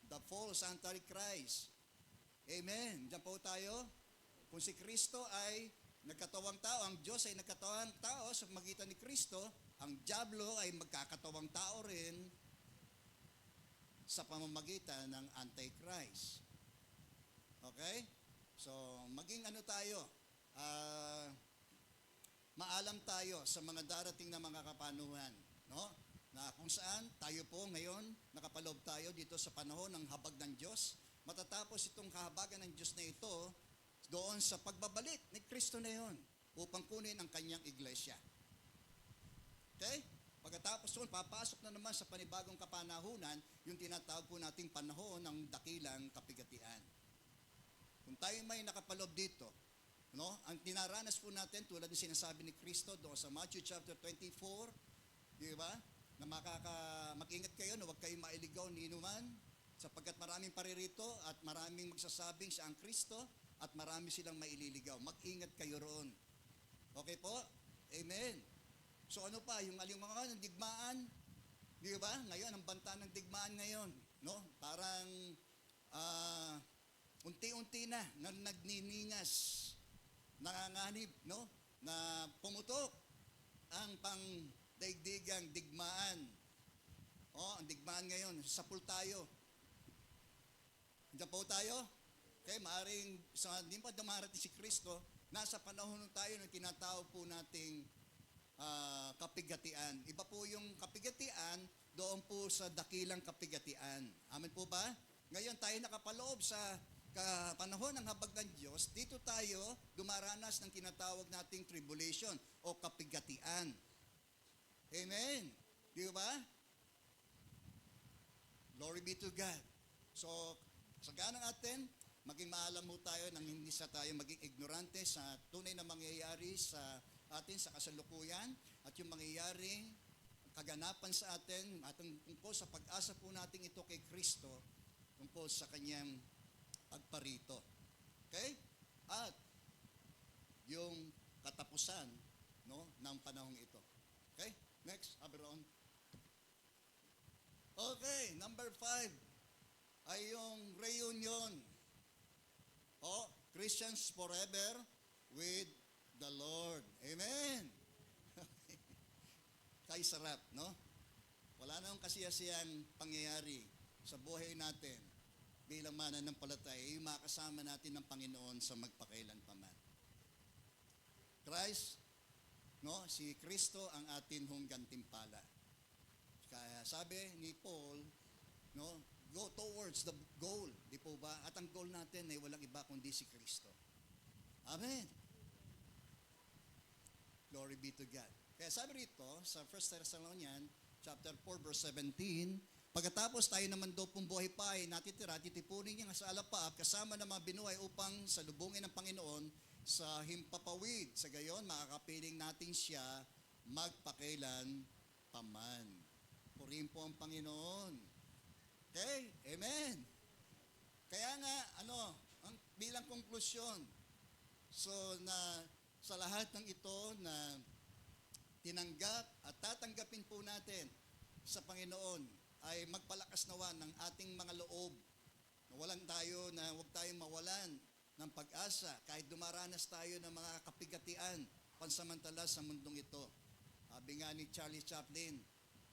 the false Antichrist. Amen. Diyan po tayo. Kung si Kristo ay nagkatawang tao, ang Diyos ay nagkatawang tao sa magitan ni Kristo, ang diablo ay magkakatawang tao rin sa pamamagitan ng Antichrist. Okay? So, maging ano tayo, maalam tayo sa mga darating na mga kapanuhan, no? Na kung saan tayo po ngayon, nakapaloob tayo dito sa panahon ng habag ng Diyos, matatapos itong kahabagan ng Diyos na ito doon sa pagbabalik ni Kristo na yon upang kunin ang kanyang iglesia. Okay? Pagkatapos doon, papasok na naman sa panibagong kapanahunan, yung tinatawag po nating panahon ng dakilang kapigatian. Kung tayo may nakapaloob dito, no? Ang tinaranas po natin tulad ng sinasabi ni Kristo doon sa Matthew chapter 24, di ba? Na mag-ingat kayo na huwag kayong mailigaw ni inuman sapagkat maraming paririto at maraming magsasabing siya ang Kristo at marami silang maililigaw. Mag-ingat kayo roon. Okay po? Amen. So ano pa, yung alimangan ng digmaan, di ba? Ngayon, ang banta ng digmaan ngayon, no? Parang unti-unti na nagniningas, nanganganib, no? Na pumutok ang pangdaigdigang digmaan. Ang digmaan ngayon, sapul tayo. Diyan po tayo. Okay, maaring hindi pa dumarating si Kristo, nasa panahon tayo ng tinatawag po nating kapigatian. Iba po yung kapigatian doon po sa dakilang kapigatian. Amen po ba? Ngayon tayo nakapaloob sa panahon ng habag ng Diyos, dito tayo dumaranas ng tinatawag nating tribulation o kapigatian. Amen. Di ba? Glory be to God. So, sa ganang atin, maging maalam mo tayo nang hindi sa tayo maging ignorante sa tunay na mangyayari sa atin sa kasalukuyan at yung mangyayaring kaganapan sa atin at tungkol sa pag-asa po natin ito kay Kristo tungkol sa kanyang pagparito. Okay? At yung katapusan, no, ng panahong ito. Okay? Next, Aberon. Okay, number 5 ay yung reunion. Christians forever with the Lord. Amen. Kay sarap, no? Wala namang kasiyasiyang pangyayari sa buhay natin bilang mananampalataya, yung makasama natin ng Panginoon sa magpakailanpaman. Christ, no? Si Kristo ang atin hong gantimpala. Kaya sabi ni Paul, no? Go towards the goal, di po ba? At ang goal natin ay walang iba kundi si Kristo. Amen. Glory be to God. Kaya sabi rito sa 1 Thessalonians chapter 4 verse 17, pagkatapos tayo naman daw pong buhay pa ay natitira, titipunin niya sa alapaap kasama ng mga binuhay upang salubungin ng Panginoon sa himpapawid. Sa gayon, makakapiling natin siya magpakailan paman. Purihin po ang Panginoon. Okay? Amen. Kaya nga, ang bilang konklusyon, so na sa lahat ng ito na tinanggap at tatanggapin po natin sa Panginoon ay magpalakas nawa ng ating mga loob. Nawalan tayo na huwag tayong mawalan ng pag-asa kahit dumaranas tayo ng mga kapigatian pansamantala sa mundong ito. Sabi nga ni Charlie Chaplin,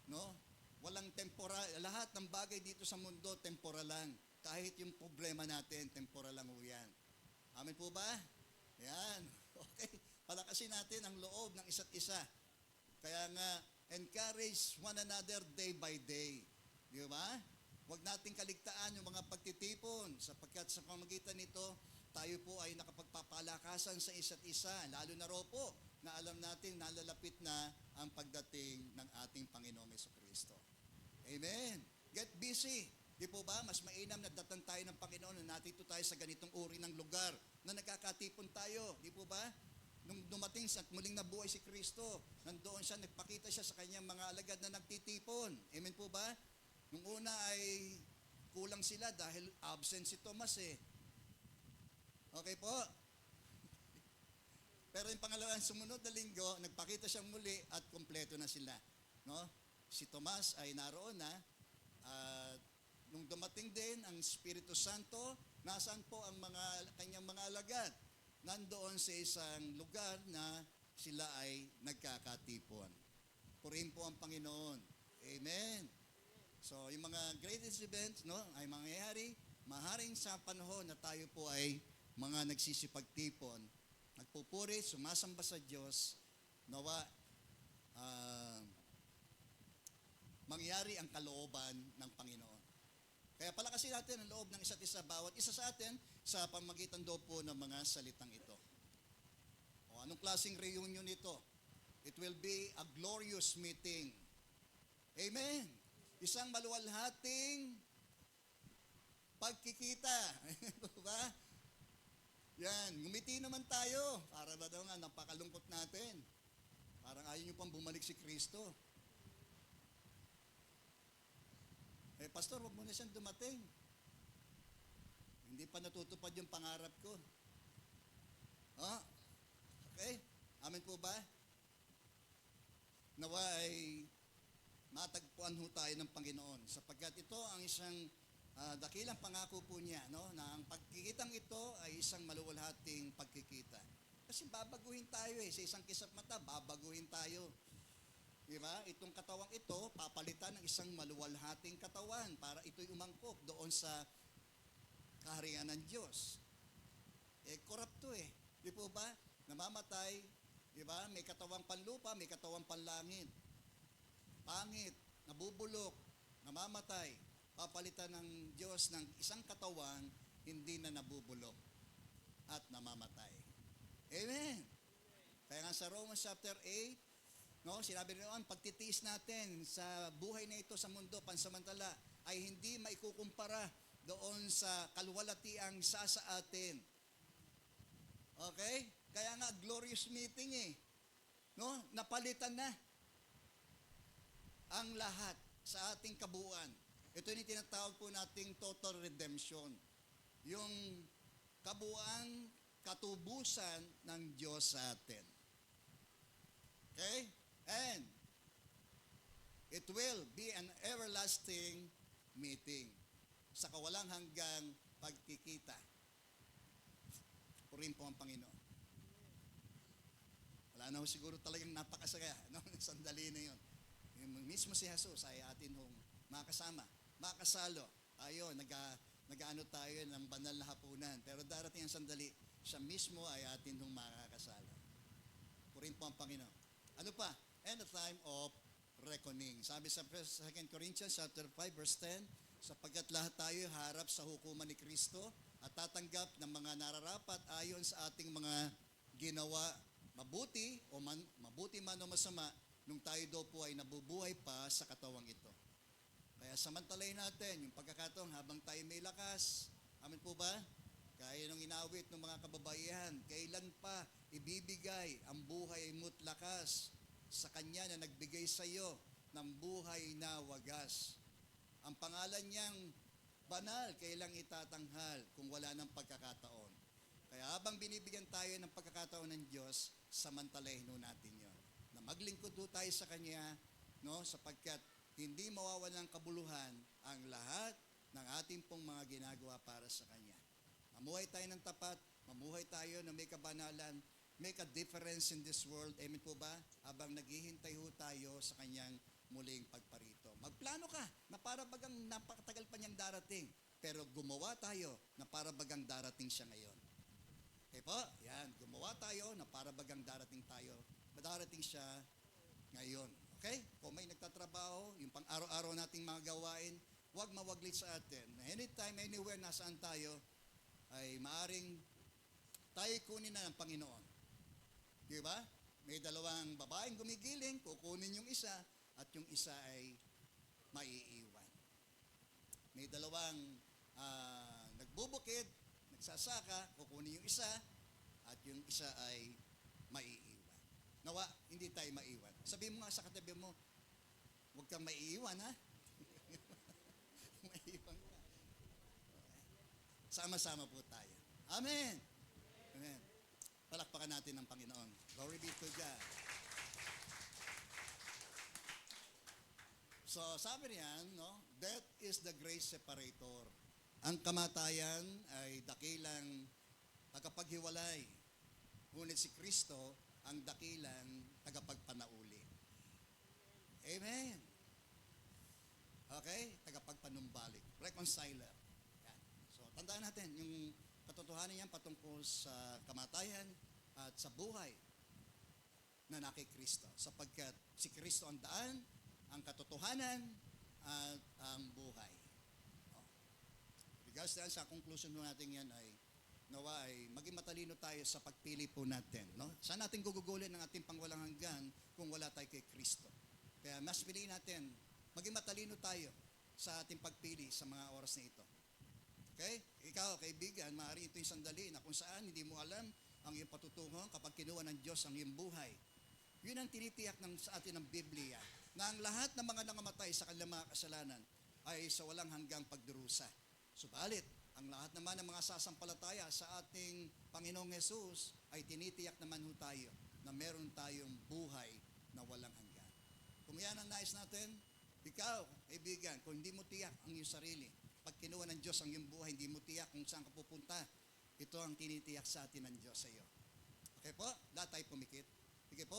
no? Walang temporal, lahat ng bagay dito sa mundo temporal lang. Kahit yung problema natin, temporal lang ho yan. Amen po ba? Yan. Okay. Palakasin natin ang loob ng isa't isa. Kaya nga, encourage one another day by day. Di ba? Huwag nating kaligtaan yung mga pagtitipon sapagkat sa pamagitan nito, tayo po ay nakapagpapalakasan sa isa't isa. Lalo na ro po na alam natin nalalapit na ang pagdating ng ating Panginoong Jesucristo. Amen. Get busy. Di po ba? Mas mainam na datan tayo ng Panginoon na natito tayo sa ganitong uri ng lugar na nagkakatipon tayo. Di po ba? Nung dumating at muling nabuhay si Kristo, nandoon siya, nagpakita siya sa kanyang mga alagad na nagtitipon. Amen po ba? Nung una ay kulang sila dahil absent si Tomas eh. Okay po? Pero yung pangalawang sumunod na linggo, nagpakita siyang muli at kompleto na sila. No? Si Tomas ay naroon na at nung dumating din ang Espiritu Santo, nasaan po ang kanyang mga alagad? Nandoon sa isang lugar na sila ay nagkakatipon. Purihin po ang Panginoon. Amen. So, yung mga greatest events, no, ay mangyayari, maaaring sa panahon na tayo po ay mga nagsisipagtipon, nagpupuri, sumasamba sa Diyos, nawa mangyari ang kalooban ng Panginoon. Kaya palakasin natin ang loob ng isa't isa, bawat isa sa atin, sa pamagitan daw po ng mga salitang ito. O anong klaseng reunion ito? It will be a glorious meeting. Amen. Isang maluwalhating pagkikita. Diba? Yan, ngumiti naman tayo. Para ba daw nga, napakalungkot natin. Parang ayaw nyo pang bumalik si Kristo. Eh, pastor, wag mo na siyang dumating. Hindi pa natutupad yung pangarap ko. Oh, okay? Amen po ba? Nawa ay matagpuan ho tayo ng Panginoon sapagkat ito ang isang dakilang pangako po niya, no? Na ang pagkikitang ito ay isang maluwalhating pagkikita. Kasi babaguhin tayo sa isang kisap mata, babaguhin tayo. Diba? Itong katawang ito, papalitan ng isang maluwalhating katawan para ito'y umangkop doon sa kaharian ng Diyos. Corrupt to Di po ba? Namamatay, di ba? May katawang panlupa, may katawang panlangit. Pangit, nabubulok, namamatay. Papalitan ng Diyos ng isang katawan, hindi na nabubulok at namamatay. Amen. Kaya nga sa Romans chapter 8, no, sinabi rin pagtitiis natin sa buhay na ito sa mundo pansamantala ay hindi maikukumpara doon sa kaluwalhatiang sa atin. Okay? Kaya nga glorious meeting No? Napalitan na ang lahat sa ating kabuuan. Ito yung tinatawag po nating total redemption. Yung kabuuan katubusan ng Diyos sa atin. Okay? And it will be an everlasting meeting sa kawalang hanggang pagkikita. Purihin po ang Panginoon. Wala na ho siguro talagang napakasaya sandali na yun. Yung mismo si Jesus ay atin hong makasama, makasalo. Tayo, nag-ano tayo ng banal na hapunan. Pero darating ang sandali, siya mismo ay atin hong makakasalo. Purihin po ang Panginoon. Ano pa? And a time of reckoning. Sabi sa 2 Corinthians chapter 5 verse 10, sapagkat lahat tayo harap sa hukuman ni Kristo at tatanggap ng mga nararapat ayon sa ating mga ginawa, mabuti man o masama, nung tayo daw po ay nabubuhay pa sa katawang ito. Kaya samantalayin natin yung pagkakataon habang tayo may lakas. Amen po ba? Kaya nung inawit ng mga kababaihan, kailan pa ibibigay ang buhay mo't lakas sa Kanya na nagbigay sa iyo ng buhay na wagas. Ang pangalan niyang banal, kailang itatanghal kung wala ng pagkakataon. Kaya habang binibigyan tayo ng pagkakataon ng Diyos, samantalahin natin yon. Na maglingkod tayo sa Kanya, no? Sapagkat hindi mawawalan ng kabuluhan ang lahat ng ating pong mga ginagawa para sa Kanya. Mamuhay tayo ng tapat, Mamuhay tayo na may kabanalan, make a difference in this world. Amen po ba? Habang naghihintay ho tayo sa kanyang muling pagparito. Magplano ka na para bagang napakatagal pa niyang darating. Pero gumawa tayo na para bagang darating siya ngayon. Okay po? Yan. Gumawa tayo na para bagang darating siya ngayon. Okay? Kung may nagtatrabaho, yung pang-araw-araw nating mga gawain, huwag mawaglit sa atin. Anytime, anywhere, nasaan tayo, ay maaring tayo kunin na ng Panginoon. Di ba? May dalawang babaeng gumigiling, kukunin yung isa, at yung isa ay maiiwan. May dalawang nagbubukid, nagsasaka, kukunin yung isa, at yung isa ay maiiwan. Nawa, hindi tayo maiwan. Sabihin mo nga sa katabi mo, huwag kang maiiwan, ha? Maiiwan ka. Sama-sama po tayo. Amen! Amen. Palakpakan natin ang Panginoon. Glory be to God. So, sabi niyan, no? Death is the great separator. Ang kamatayan ay dakilang tagapaghiwalay. Ngunit si Kristo ang dakilang tagapagpanauli. Amen. Okay? Tagapagpanumbalik. Reconciler. Yan. So, tandaan natin, yung katotohanan niyan patungkol sa kamatayan at sa buhay na naki Kristo. Sapagkat si Kristo ang daan, ang katotohanan, at ang buhay. Regards sa conclusion natin yan ay nawa ay maging matalino tayo sa pagpili po natin. No? Saan natin gugugulin ang ating pangwalang hanggan kung wala tayo kay Kristo? Kaya mas piliin natin, maging matalino tayo sa ating pagpili sa mga oras na ito. Okay? Ikaw, kaibigan, maaari ito yung sandali na kung saan hindi mo alam ang iyong patutungo kapag kinuha ng Diyos ang iyong buhay. Yun ang tinitiyak sa atin ng Biblia, na ang lahat ng mga nangamatay sa kanilang mga kasalanan ay sa walang hanggang pagdurusa. Subalit, ang lahat naman ng mga sasampalataya sa ating Panginoong Yesus ay tinitiyak naman ho tayo na meron tayong buhay na walang hanggan. Kung yan ang nais natin, ikaw, kaibigan, kung hindi mo tiyak ang iyong sarili, pag kinuha ng Diyos ang iyong buhay, hindi mo tiyak kung saan ka pupunta, ito ang tinitiyak sa atin ng Diyos sa iyo. Okay po? Lahat tayo pumikit. Sige po.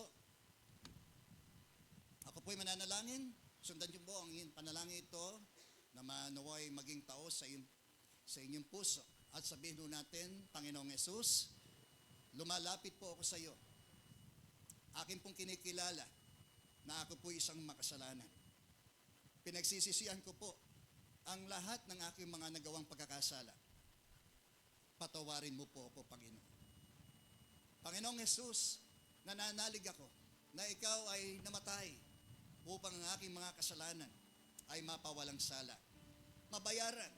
Ako po'y mananalangin. Sundan niyo po ang iyong panalangin ito na manaway maging taos sa inyong puso. At sabihin ho natin, Panginoong Yesus, lumalapit po ako sa iyo. Akin pong kinikilala na ako po isang makasalanan. Pinagsisisihan ko po ang lahat ng aking mga nagawang pagkakasala. Patawarin mo po ako, Panginoon. Panginoong Yesus, nananalig ako na ikaw ay namatay upang ang aking mga kasalanan ay mapawalang sala. Mabayaran,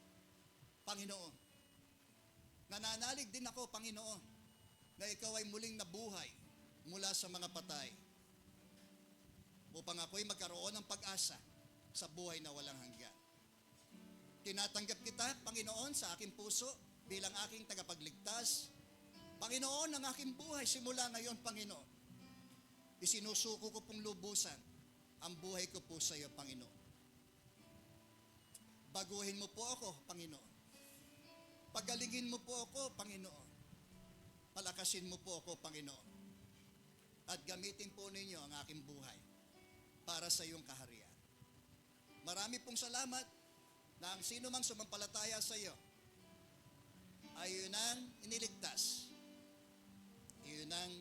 Panginoon. Nananalig din ako, Panginoon, na ikaw ay muling nabuhay mula sa mga patay upang ako'y magkaroon ng pag-asa sa buhay na walang hanggan. Tinatanggap kita, Panginoon, sa aking puso bilang aking tagapagligtas. Panginoon, ang aking buhay simula ngayon, Panginoon. Isinusuko ko pong lubusan ang buhay ko po sa iyo, Panginoon. Baguhin mo po ako, Panginoon. Pagalingin mo po ako, Panginoon. Palakasin mo po ako, Panginoon. At gamitin po ninyo ang aking buhay para sa iyong kaharian. Marami pong salamat na ang sino mang sumampalataya sa iyo ay yun ang iniligtas. Yun ang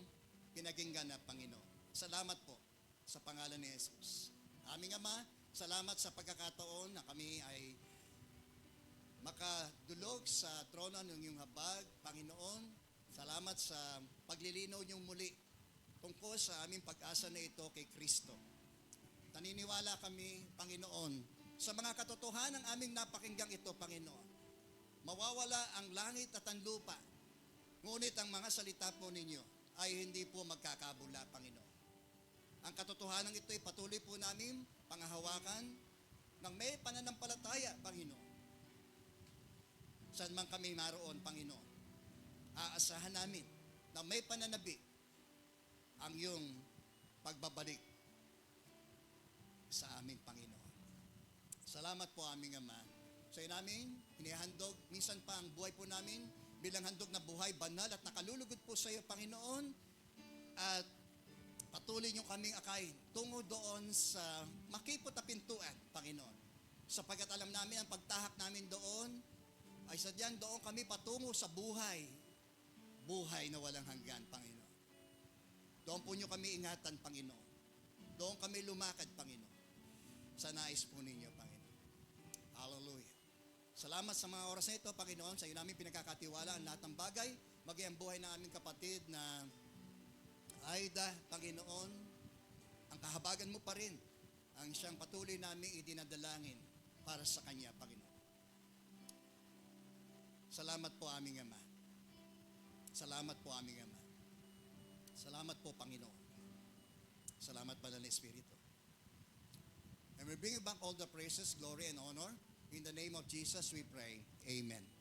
pinaging ganap, Panginoon. Salamat po sa pangalan ni Jesus. Aming Ama, salamat sa pagkakataon na kami ay makadulog sa trono ng iyong habag, Panginoon. Salamat sa paglilinaw niyong muli tungkol sa aming pag-asa na ito kay Kristo. Naniniwala kami, Panginoon, sa mga katotohanan ng aming napakinggang ito, Panginoon. Mawawala ang langit at ang lupa, ngunit ang mga salita po ninyo ay hindi po magkakabula, Panginoon. Ang katotohanan ito ay patuloy po namin pangahawakan ng may pananampalataya, Panginoon. Saan man kami naroon, Panginoon, aasahan namin na may pananabi ang iyong pagbabalik sa aming Panginoon. Salamat po, aming Ama. Sa namin, inihandog minsan pa ang buhay po namin bilang handog na buhay, banal at nakalulugod po sa iyo, Panginoon. At patuloy niyo kaming akayin tungo doon sa makipot na pintuan, Panginoon. Sapagkat alam namin ang pagtahak namin doon ay sadyang doon kami patungo sa buhay. Buhay na walang hanggan, Panginoon. Doon po niyo kami ingatan, Panginoon. Doon kami lumakad, Panginoon. Sa nais po ninyo, Panginoon. Hallelujah. Salamat sa mga oras na ito, Panginoon. Sa iyo namin pinagkakatiwala ang lahat ng bagay. Maging ang buhay ng aming kapatid na Aida, Panginoon. Ang kahabagan mo pa rin ang siyang patuloy namin idinadalangin para sa Kanya, Panginoon. Salamat po aming Ama. Salamat po aming Ama. Salamat po, Panginoon. Salamat, Banal na Espiritu. And we bring you back all the praises, glory, and honor. In the name of Jesus we pray. Amen.